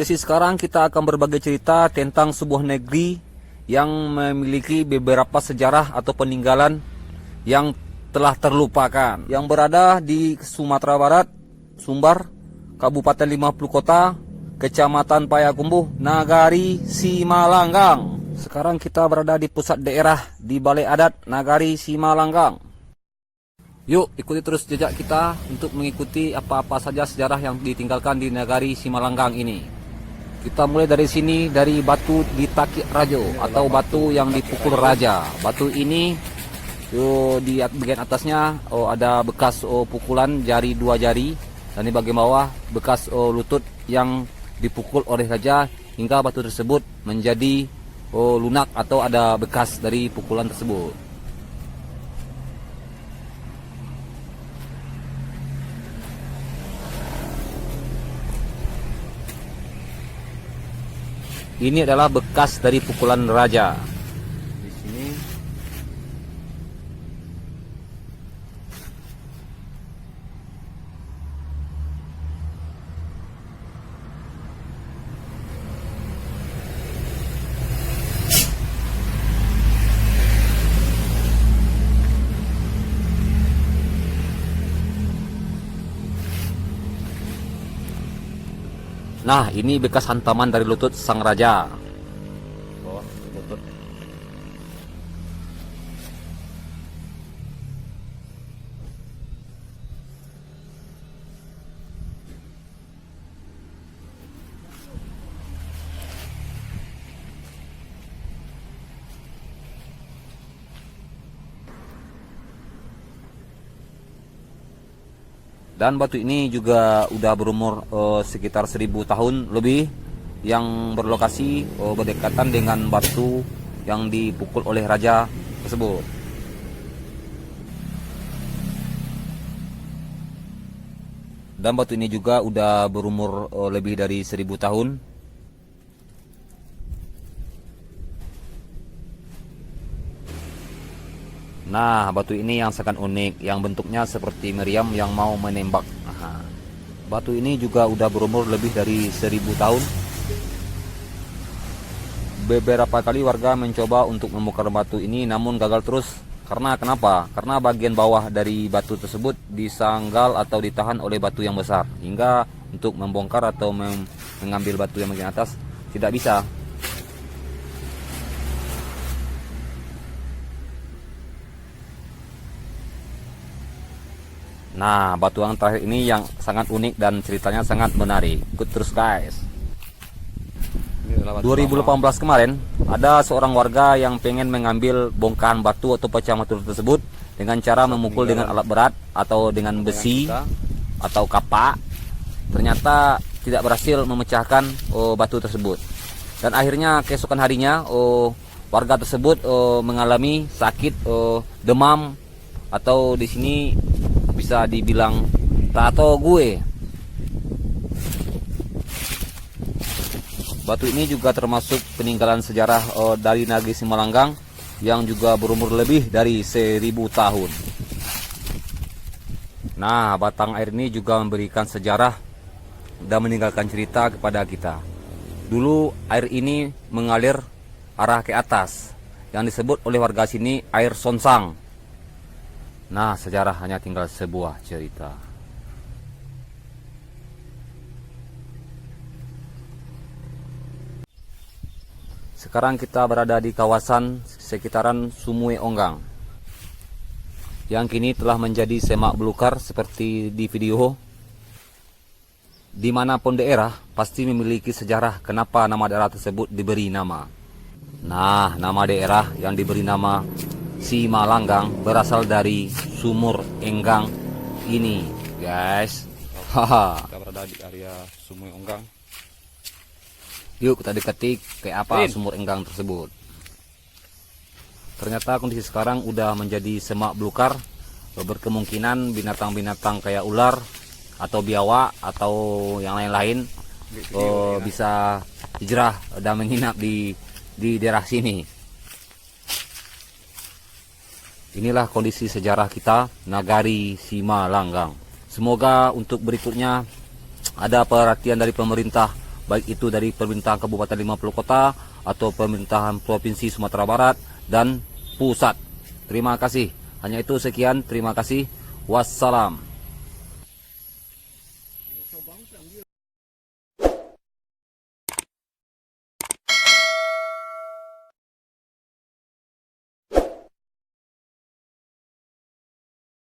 Sesi sekarang kita akan berbagi cerita tentang sebuah negeri yang memiliki beberapa sejarah atau peninggalan yang telah terlupakan, yang berada di Sumatera Barat, Sumbar, Kabupaten 50 Kota, Kecamatan Payakumbuh, Nagari Simalanggang. Sekarang kita berada di pusat daerah di Balai Adat Nagari Simalanggang. Yuk ikuti terus jejak kita untuk mengikuti apa-apa saja sejarah yang ditinggalkan di Nagari Simalanggang ini. Kita mulai dari sini, dari batu di Takik Rajo atau batu yang dipukul raja. Batu ini di bagian atasnya ada bekas pukulan jari 2 jari, dan di bagian bawah bekas lutut yang dipukul oleh raja hingga batu tersebut menjadi lunak atau ada bekas dari pukulan tersebut. Ini adalah bekas dari pukulan raja. Di sini nah, ini bekas hantaman dari lutut sang raja. Lutut. Dan batu ini juga udah berumur sekitar 1000 tahun lebih, yang berlokasi berdekatan dengan batu yang dipukul oleh raja tersebut. Dan batu ini juga udah berumur lebih dari 1000 tahun. Nah, batu ini yang sangat unik, yang bentuknya seperti meriam yang mau menembak. Nah, batu ini juga udah berumur lebih dari 1000 tahun. Beberapa kali warga mencoba untuk membongkar batu ini, namun gagal terus. Karena kenapa? Karena bagian bawah dari batu tersebut disanggal atau ditahan oleh batu yang besar, hingga untuk membongkar atau mengambil batu yang bagian atas tidak bisa. Nah, batu yang terakhir ini yang sangat unik dan ceritanya sangat menarik. Ikut terus guys. 2018 kemarin, ada seorang warga yang pengen mengambil bongkahan batu atau pecahan batu tersebut dengan cara memukul dengan alat berat atau dengan besi atau kapak. Ternyata tidak berhasil memecahkan batu tersebut. Dan akhirnya keesokan harinya warga tersebut mengalami sakit demam, atau di sini bisa dibilang tato gue. Batu ini juga termasuk peninggalan sejarah dari Nagari Simalanggang yang juga berumur lebih dari 1000 tahun. Nah, batang air ini juga memberikan sejarah dan meninggalkan cerita kepada kita. Dulu air ini mengalir arah ke atas, yang disebut oleh warga sini air Sonsang. Nah, sejarah hanya tinggal sebuah cerita. Sekarang kita berada di kawasan sekitaran Sumue Onggang, yang kini telah menjadi semak belukar seperti di video. Dimanapun daerah pasti memiliki sejarah kenapa nama daerah tersebut diberi nama. Nah, nama daerah yang diberi nama Simalanggang berasal dari sumur Enggang ini, guys. Haha. Kita berada di area Sumur Enggang. Yuk kita dekati kayak apa sumur Enggang tersebut. Ternyata kondisi sekarang udah menjadi semak belukar. Berkemungkinan binatang-binatang kayak ular atau biawak atau yang lain-lain bisa hijrah dan menginap di daerah sini. Inilah kondisi sejarah kita Nagari Simalanggang. Semoga untuk berikutnya ada perhatian dari pemerintah baik itu dari pemerintahan Kabupaten 50 Kota atau pemerintahan Provinsi Sumatera Barat dan pusat. Terima kasih. Hanya itu, sekian. Terima kasih. Wassalam.